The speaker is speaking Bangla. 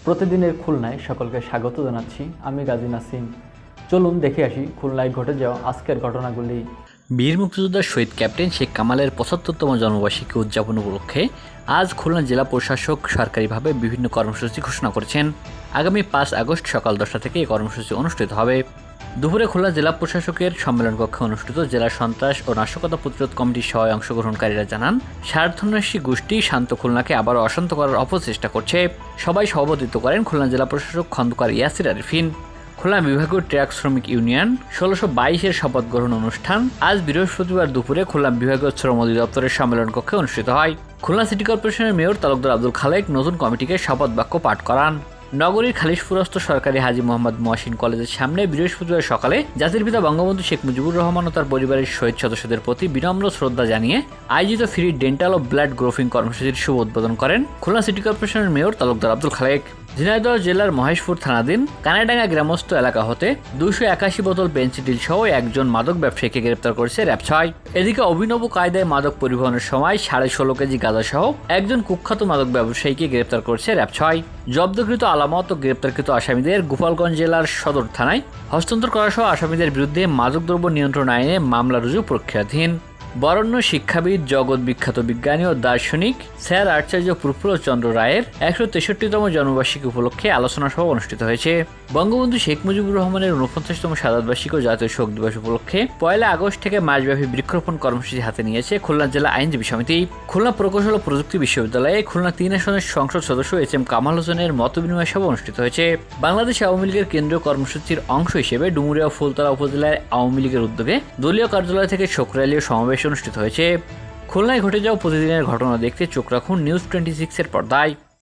প্রতিদিনের খুলনায় সকলকে স্বাগত জানাচ্ছি। আমি গাজী নাসিম। চলুন দেখে আসি খুলনায় ঘটে যাওয়া আজকের ঘটনাগুলি। বীর মুক্তিযোদ্ধা শহীদ ক্যাপ্টেন শেখ কামালের ৭৫তম জন্মবার্ষিকী উদযাপন উপলক্ষে আজ খুলনা জেলা প্রশাসক সরকারিভাবে বিভিন্ন কর্মসূচি ঘোষণা করেছেন। আগামী ৫ আগস্ট সকাল ১০টা থেকে এই কর্মসূচি অনুষ্ঠিত হবে। দুপুরে খুলনা জেলা প্রশাসকের সম্মেলন কক্ষে অনুষ্ঠিত জেলা সন্ত্রাস ও নাশকতা প্রতিরোধ কমিটির সভায় অংশগ্রহণকারীরা জানান, স্বার্থান্বেষী গোষ্ঠী শান্ত খুলনাকে আবারও অশান্ত করার অপচেষ্টা করছে। সবাই সভাপতিত্ব করেন খুলনা জেলা প্রশাসক খন্দকার ইয়াসির আরিফিন। খুলনা বিভাগীয় ট্রাক শ্রমিক ইউনিয়ন ১৬২২-এর শপথ গ্রহণ অনুষ্ঠান আজ বৃহস্পতিবার দুপুরে খুলনা বিভাগীয় শ্রম অধিদপ্তরের সম্মেলন কক্ষে অনুষ্ঠিত হয়। খুলনা সিটি কর্পোরেশনের মেয়র তালুকদার আব্দুল খালেক নতুন কমিটিকে শপথ বাক্য পাঠ করান। নগরীর খালিশপুরস্থ সরকারি হাজী মোহাম্মদ মহসিন কলেজের সামনে বৃহস্পতিবার সকালে জাতির পিতা বঙ্গবন্ধু শেখ মুজিবুর রহমান ও তার পরিবারের শহীদ সদস্যদের প্রতি বিনম্র শ্রদ্ধা জানিয়ে আয়োজিত ফ্রি ডেন্টাল ও ব্লাড গ্রোফিং কর্মসূচির শুভ উদ্বোধন করেন খুলনা সিটি কর্পোরেশনের মেয়র তালুকদার আব্দুল খালেক। ঝিনাইদহ জেলার মহেশপুর থানাধীন কানাডাঙ্গা গ্রামস্থ এলাকা হতে ২৮১ বোতল পেন্সিডিল সহ একজন মাদক ব্যবসায়ীকে গ্রেপ্তার করেছে র্যাব-৬। এদিকে অভিনব কায়দায় মাদক পরিবহনের সময় ১৬.৫ কেজি গাঁজা সহ একজন কুখ্যাত মাদক ব্যবসায়ীকে গ্রেপ্তার করেছে র্যাব-৬। জব্দকৃত আলামত ও গ্রেপ্তারকৃত আসামিদের গোপালগঞ্জ জেলার সদর থানায় হস্তান্তর করা সহ আসামিদের বিরুদ্ধে মাদকদ্রব্য নিয়ন্ত্রণ আইনে মামলা রুজু প্রক্রিয়াধীন। বরেণ্য শিক্ষাবিদ, জগৎ বিখ্যাত বিজ্ঞানী ও দার্শনিক স্যার আচার্য প্রফুল্লচন্দ্র রায়ের ১৬৩তম জন্মবার্ষিকী উপলক্ষে আলোচনা সভা অনুষ্ঠিত হয়েছে। বঙ্গবন্ধু শেখ মুজিবুর রহমানের ৪৯তম শাহাদাত ও জাতীয় শোক দিবস উপলক্ষে ১ আগস্ট থেকে মাসব্যাপী বৃক্ষরোপণ কর্মসূচি হাতে নিয়েছে খুলনা জেলা আইনজীবী সমিতি। খুলনা প্রকৌশল ও প্রযুক্তি বিশ্ববিদ্যালয়ে খুলনা ৩ আসনের সংসদ সদস্য এম কামাল হোসেনের মতবিনিময় সভা অনুষ্ঠিত হয়েছে। বাংলাদেশ আওয়ামী লীগের কেন্দ্রীয় কর্মসূচির অংশ হিসেবে ডুমুরিয়া ও ফুলতলা উপজেলার আওয়ামী লীগের উদ্যোগে দলীয় কার্যালয় থেকে শোক র্যালি ও সমাবেশ অনুষ্ঠিত হয়েছে। খুলনায় ঘটে যাওয়া প্রতিদিনের ঘটনা দেখতে চোখ রাখুন নিউজ 26-এর পর্দায়।